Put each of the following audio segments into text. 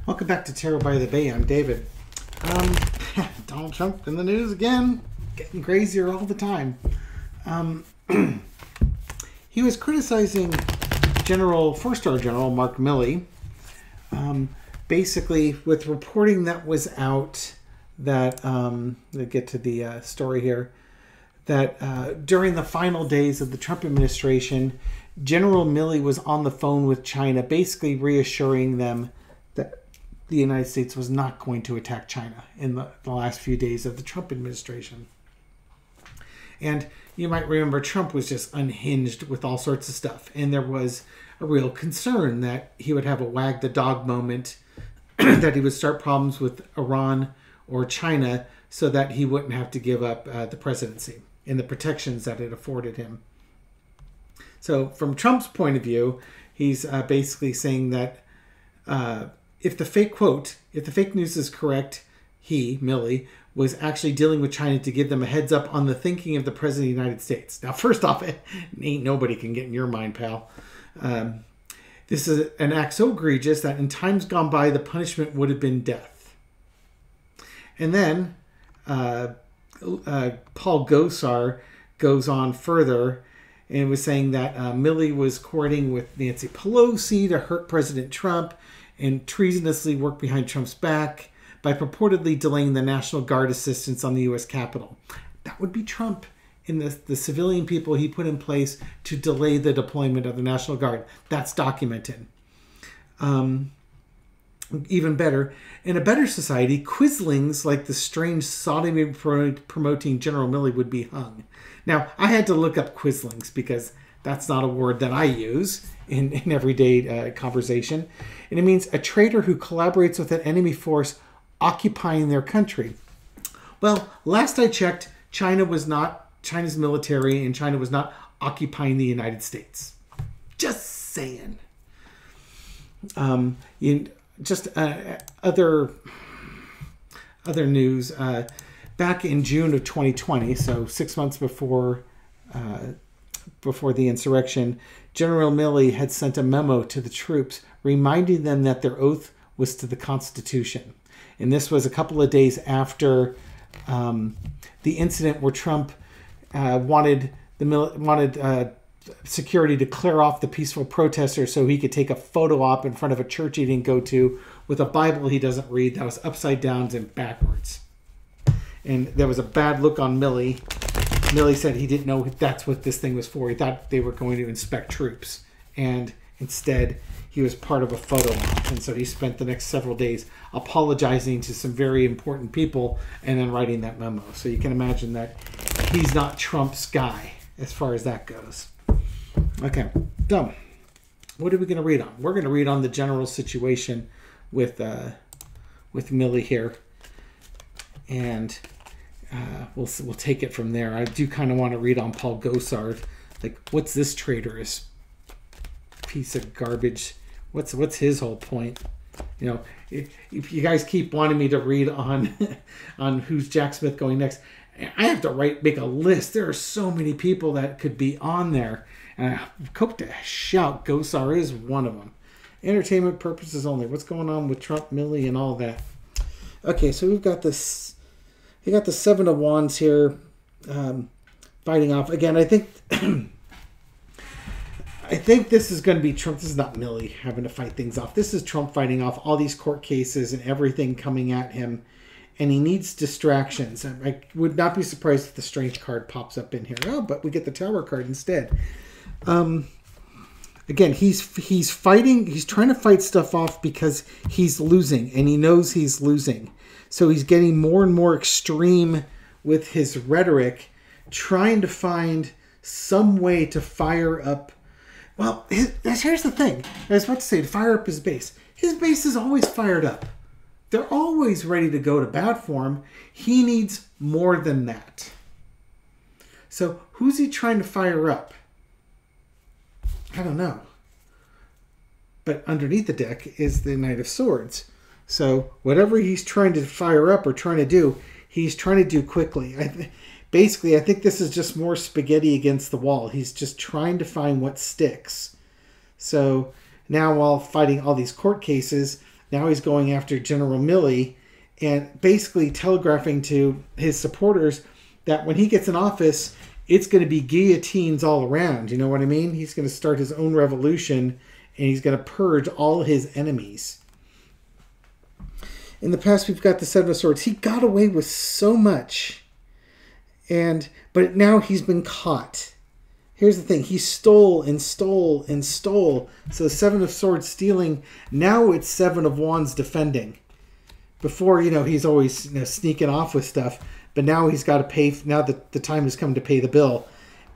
Welcome back to Tarot by the Bay. I'm David. Donald Trump in the news again, getting crazier all the time. He was criticizing four-star General Mark Milley, basically with reporting that was out that, to get to the story here, that during the final days of the Trump administration, General Milley was on the phone with China, basically reassuring them that the United States was not going to attack China in the last few days of the Trump administration. And you might remember Trump was just unhinged with all sorts of stuff. And there was a real concern that he would have a wag the dog moment, that he would start problems with Iran or China so that he wouldn't have to give up the presidency and the protections that it afforded him. So from Trump's point of view, he's basically saying that if the fake news is correct, he, Milley, was actually dealing with China to give them a heads up on the thinking of the President of the United States. Now, first off, ain't nobody can get in your mind, pal. This is an act so egregious that in times gone by, the punishment would have been death. And then Paul Gosar goes on further and was saying that Milley was courting with Nancy Pelosi to hurt President Trump and treasonously work behind Trump's back by purportedly delaying the National Guard assistance on the U.S. Capitol. That would be Trump and the civilian people he put in place to delay the deployment of the National Guard. That's documented. Even better, in a better society, quislings like the strange sodomy promoting General Milley would be hung. Now, I had to look up quislings because that's not a word that I use in everyday conversation. And it means a traitor who collaborates with an enemy force occupying their country. Well, last I checked, China's military and China was not occupying the United States. Just saying. Other news. Back in June of 2020, so 6 months before the insurrection, General Milley had sent a memo to the troops reminding them that their oath was to the Constitution. And this was a couple of days after the incident where Trump wanted security to clear off the peaceful protesters so he could take a photo op in front of a church he didn't go to with a Bible he doesn't read that was upside down and backwards. And there was a bad look on Milley. Milley said he didn't know that's what this thing was for. He thought they were going to inspect troops. And instead, he was part of a photo op. And so he spent the next several days apologizing to some very important people and then writing that memo. So you can imagine that he's not Trump's guy as far as that goes. Okay, so what are we going to read on? We're going to read on the general situation with Milley here. And we'll take it from there. I do kind of want to read on Paul Gosar. Like, what's this traitorous piece of garbage? What's his whole point? You know, if you guys keep wanting me to read on on who's Jack Smith going next, I have to make a list. There are so many people that could be on there. And I hope to shout Gosar is one of them. Entertainment purposes only. What's going on with Trump, Milley, and all that? Okay, so we've got this. You got the Seven of Wands here, fighting off again. I think this is going to be Trump. This is not Milley having to fight things off. This is Trump fighting off all these court cases and everything coming at him, and he needs distractions. I would not be surprised if the Strange card pops up in here. Oh, but we get the Tower card instead. Again, he's fighting. He's trying to fight stuff off because he's losing, and he knows he's losing. So he's getting more and more extreme with his rhetoric, trying to find some way to fire up. Well, here's the thing. I was about to say, to fire up his base. His base is always fired up. They're always ready to go to bat for him. He needs more than that. So who's he trying to fire up? I don't know. But underneath the deck is the Knight of Swords. So whatever he's trying to fire up or trying to do, he's trying to do quickly. Basically, I think this is just more spaghetti against the wall. He's just trying to find what sticks. So now while fighting all these court cases, Now he's going after General Milley and basically telegraphing to his supporters that when he gets in office, it's going to be guillotines all around. You know what I mean? He's going to start his own revolution, and he's going to purge all his enemies. In the past, we've got the Seven of Swords. He got away with so much, but now he's been caught. Here's the thing. He stole and stole and stole. So the Seven of Swords stealing. Now it's Seven of Wands defending. Before, he's always sneaking off with stuff. But now he's got to pay. Now that the time has come to pay the bill.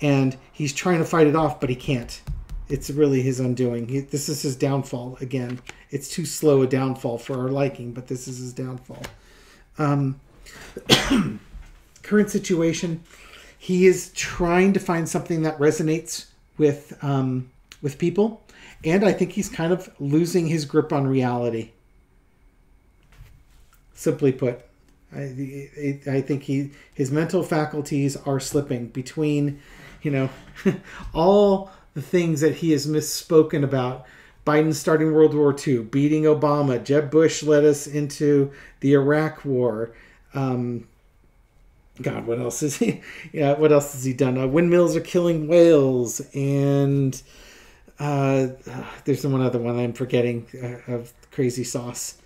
And he's trying to fight it off, but he can't. It's really his undoing. This is his downfall again. It's too slow a downfall for our liking, but this is his downfall. Current situation. He is trying to find something that resonates with people. And I think he's kind of losing his grip on reality. Simply put, I think his mental faculties are slipping between, all the things that he has misspoken about. Biden starting World War II, beating Obama, Jeb Bush led us into the Iraq War. God, what else is he? Yeah, what else has he done? Windmills are killing whales, and there's one other one I'm forgetting of crazy sauce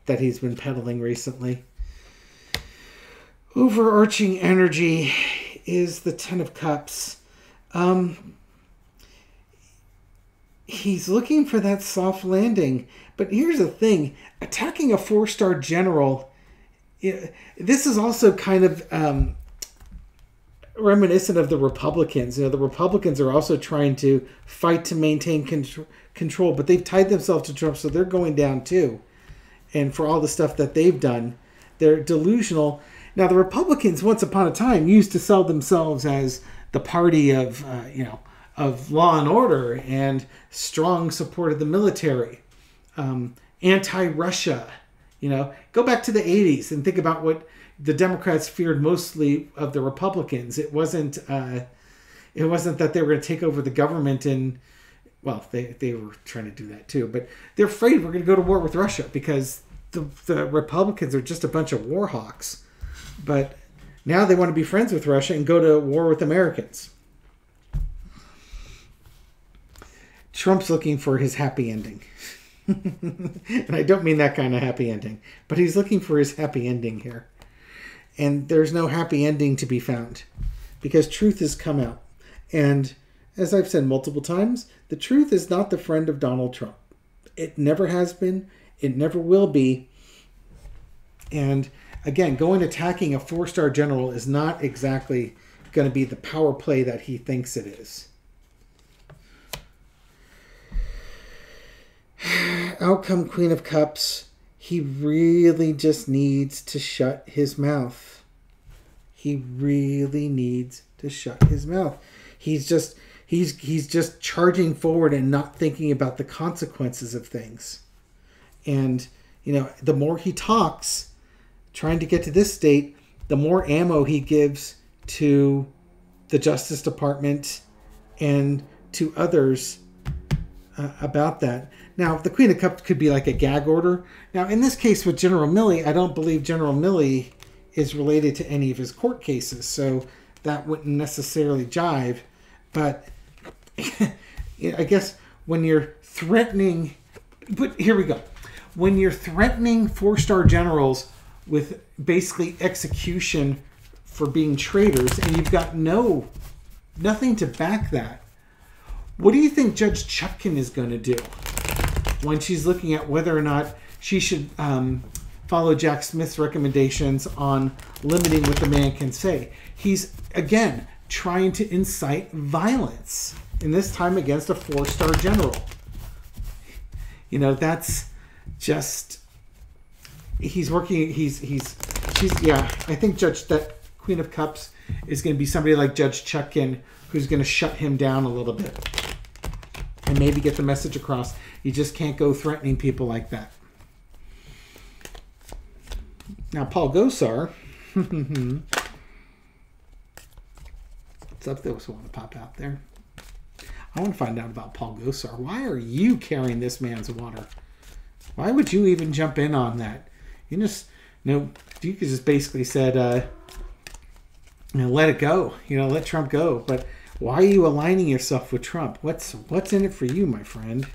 that he's been peddling recently. Overarching energy is the Ten of Cups. He's looking for that soft landing, but here's the thing: attacking a 4-star general. This is also kind of reminiscent of the Republicans. The Republicans are also trying to fight to maintain control, but they've tied themselves to Trump, so they're going down too. And for all the stuff that they've done, they're delusional. Now, the Republicans, once upon a time, used to sell themselves as the party of, of law and order and strong support of the military, anti-Russia. Go back to the 80s and think about what the Democrats feared mostly of the Republicans. It wasn't that they were going to take over the government and, well, they were trying to do that too, but they're afraid we're going to go to war with Russia because the Republicans are just a bunch of war hawks. But now they want to be friends with Russia and go to war with Americans. Trump's looking for his happy ending. And I don't mean that kind of happy ending, but he's looking for his happy ending here. And there's no happy ending to be found because truth has come out. And as I've said multiple times, the truth is not the friend of Donald Trump. It never has been. It never will be. And again, going attacking a 4-star general is not exactly going to be the power play that he thinks it is. Outcome, Queen of Cups. He really just needs to shut his mouth. He really needs to shut his mouth. He's just charging forward and not thinking about the consequences of things. And, the more he talks, trying to get to this state, the more ammo he gives to the Justice Department and to others about that. Now, the Queen of Cups could be like a gag order. Now, in this case with General Milley, I don't believe General Milley is related to any of his court cases, so that wouldn't necessarily jive. But I guess when you're threatening... But here we go. When you're threatening 4-star generals with basically execution for being traitors, and you've got nothing to back that, what do you think Judge Chutkan is going to do when she's looking at whether or not she should follow Jack Smith's recommendations on limiting what the man can say? He's, again, trying to incite violence, and this time against a 4-star general. That's just... He's working... I think that Queen of Cups is going to be somebody like Judge Chutkan, who's going to shut him down a little bit and maybe get the message across. You just can't go threatening people like that. Now, Paul Gosar. What's up? Those who want to pop out there. I want to find out about Paul Gosar. Why are you carrying this man's water? Why would you even jump in on that? You just, you could just basically said, let it go. Let Trump go. But why are you aligning yourself with Trump? What's in it for you, my friend?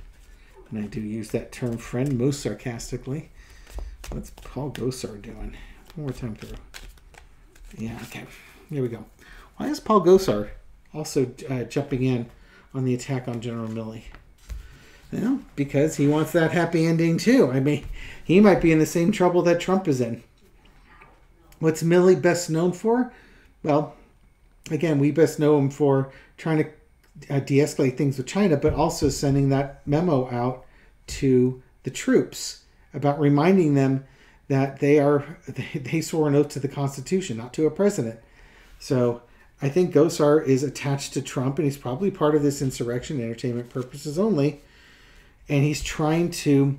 And I do use that term friend most sarcastically. What's Paul Gosar doing? One more time through. Yeah, okay. Here we go. Why is Paul Gosar also jumping in on the attack on General Milley? Well, because he wants that happy ending too. I mean, he might be in the same trouble that Trump is in. What's Milley best known for? Well, again, we best know him for trying to de-escalate things with China, but also sending that memo out to the troops about reminding them that they swore an oath to the Constitution, not to a president. So I think Gosar is attached to Trump, and he's probably part of this insurrection, entertainment purposes only. And he's trying to,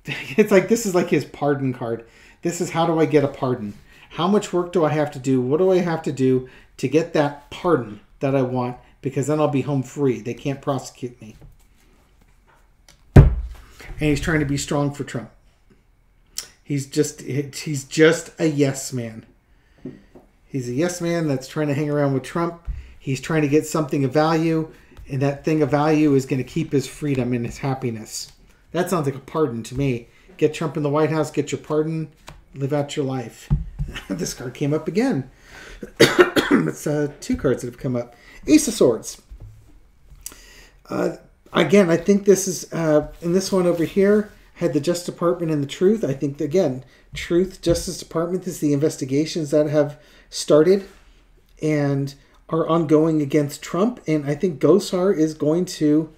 it's like, this is like his pardon card. This is, how do I get a pardon? How much work do I have to do? What do I have to do to get that pardon that I want? Because then I'll be home free. They can't prosecute me. And he's trying to be strong for Trump. He's just a yes man. He's a yes man that's trying to hang around with Trump. He's trying to get something of value, and that thing of value is going to keep his freedom and his happiness. That sounds like a pardon to me. Get Trump in the White House, get your pardon, live out your life. This card came up again. It's two cards that have come up. Ace of Swords. Again, I think this is, in this one over here, had the Justice Department and the Truth. I think, again, Truth, Justice Department is the investigations that have started and are ongoing against Trump. And I think Gosar is going to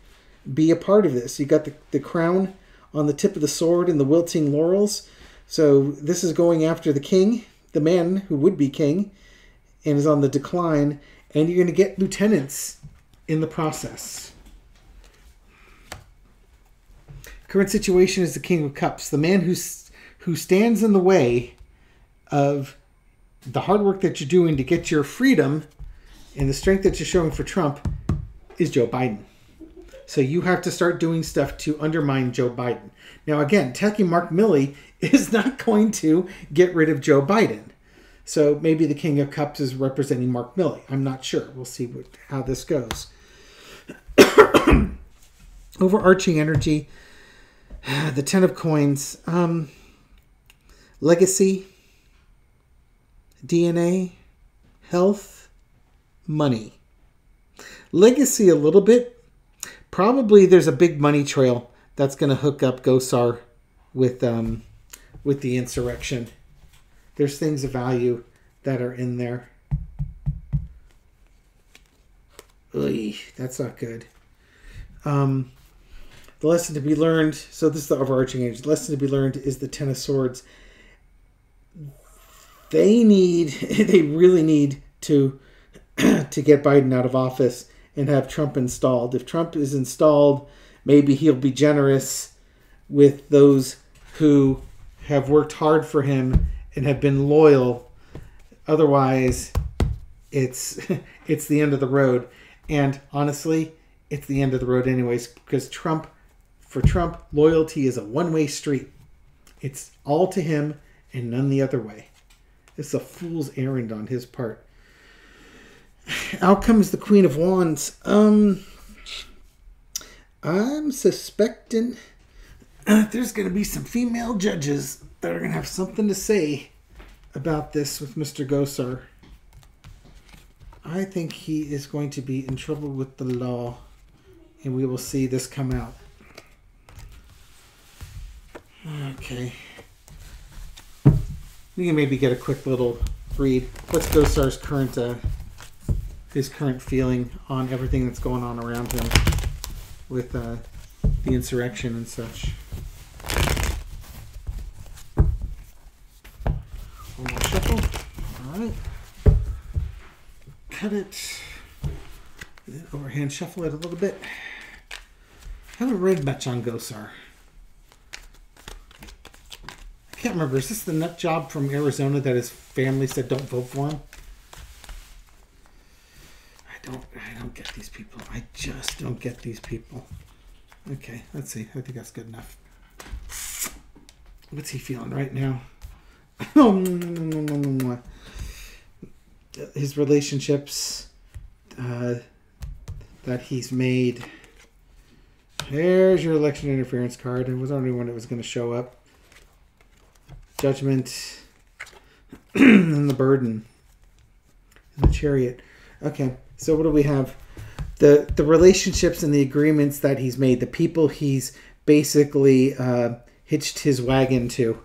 be a part of this. You got the crown on the tip of the sword and the wilting laurels. So this is going after the king, the man who would be king, and is on the decline. And you're going to get lieutenants in the process. Current situation is the King of Cups, the man who stands in the way of the hard work that you're doing to get your freedom and the strength that you're showing for Trump is Joe Biden. So you have to start doing stuff to undermine Joe Biden. Now, again, attacking Mark Milley is not going to get rid of Joe Biden. So maybe the King of Cups is representing Mark Milley. I'm not sure. We'll see how this goes. Overarching energy. The Ten of Coins, legacy, DNA, health, money. Legacy a little bit. Probably there's a big money trail that's going to hook up Gosar with the insurrection. There's things of value that are in there. Oy, that's not good. The lesson to be learned, so this is the overarching age. The lesson to be learned is the Ten of Swords. They really need to get Biden out of office and have Trump installed. If Trump is installed, maybe he'll be generous with those who have worked hard for him and have been loyal. Otherwise, it's the end of the road. And honestly, it's the end of the road anyways, because for Trump, loyalty is a one-way street. It's all to him and none the other way. It's a fool's errand on his part. Outcome is the Queen of Wands. I'm suspecting there's going to be some female judges that are going to have something to say about this with Mr. Gosar. I think he is going to be in trouble with the law, and we will see this come out. Okay. We can maybe get a quick little read. What's Gosar's current feeling on everything that's going on around him with the insurrection and such. One more shuffle. All right. Cut it. Overhand shuffle it a little bit. I haven't read much on Gosar. I can't remember. Is this the nut job from Arizona that his family said don't vote for him? I don't get these people. I just don't get these people. Okay, let's see. I think that's good enough. what's he feeling right now? His relationships that he's made. There's your election interference card. It was only when it was going to show up. Judgment and the burden and the chariot. Okay, so what do we have? The relationships and the agreements that he's made, the people he's basically hitched his wagon to,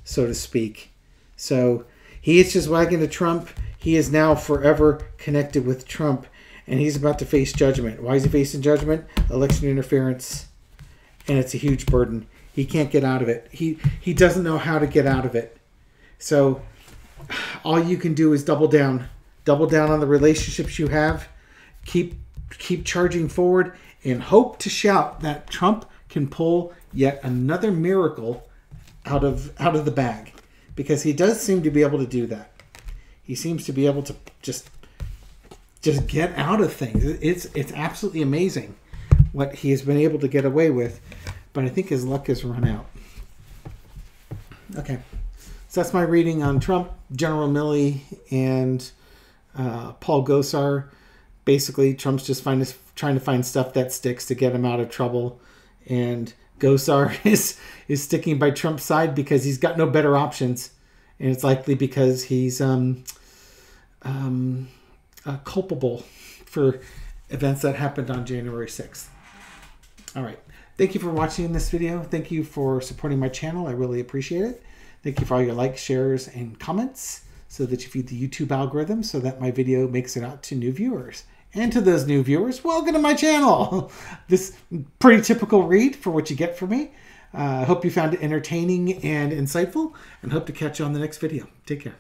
so to speak. So he hitched his wagon to Trump. He is now forever connected with Trump, and he's about to face judgment. Why is he facing judgment? Election interference, and it's a huge burden. He can't get out of it. He doesn't know how to get out of it. So all you can do is double down. Double down on the relationships you have. Keep charging forward and hope to shout that Trump can pull yet another miracle out of the bag, because he does seem to be able to do that. He seems to be able to just get out of things. It's absolutely amazing what he has been able to get away with, but I think his luck has run out. Okay, so that's my reading on Trump, General Milley, and Paul Gosar. Basically, Trump's just trying to find stuff that sticks to get him out of trouble, and Gosar is sticking by Trump's side because he's got no better options, and it's likely because he's culpable for events that happened on January 6th. All right. Thank you for watching this video. Thank you for supporting my channel. I really appreciate it. Thank you for all your likes, shares, and comments so that you feed the YouTube algorithm so that my video makes it out to new viewers. And to those new viewers, welcome to my channel. This pretty typical read for what you get from me. I hope you found it entertaining and insightful, and hope to catch you on the next video. Take care.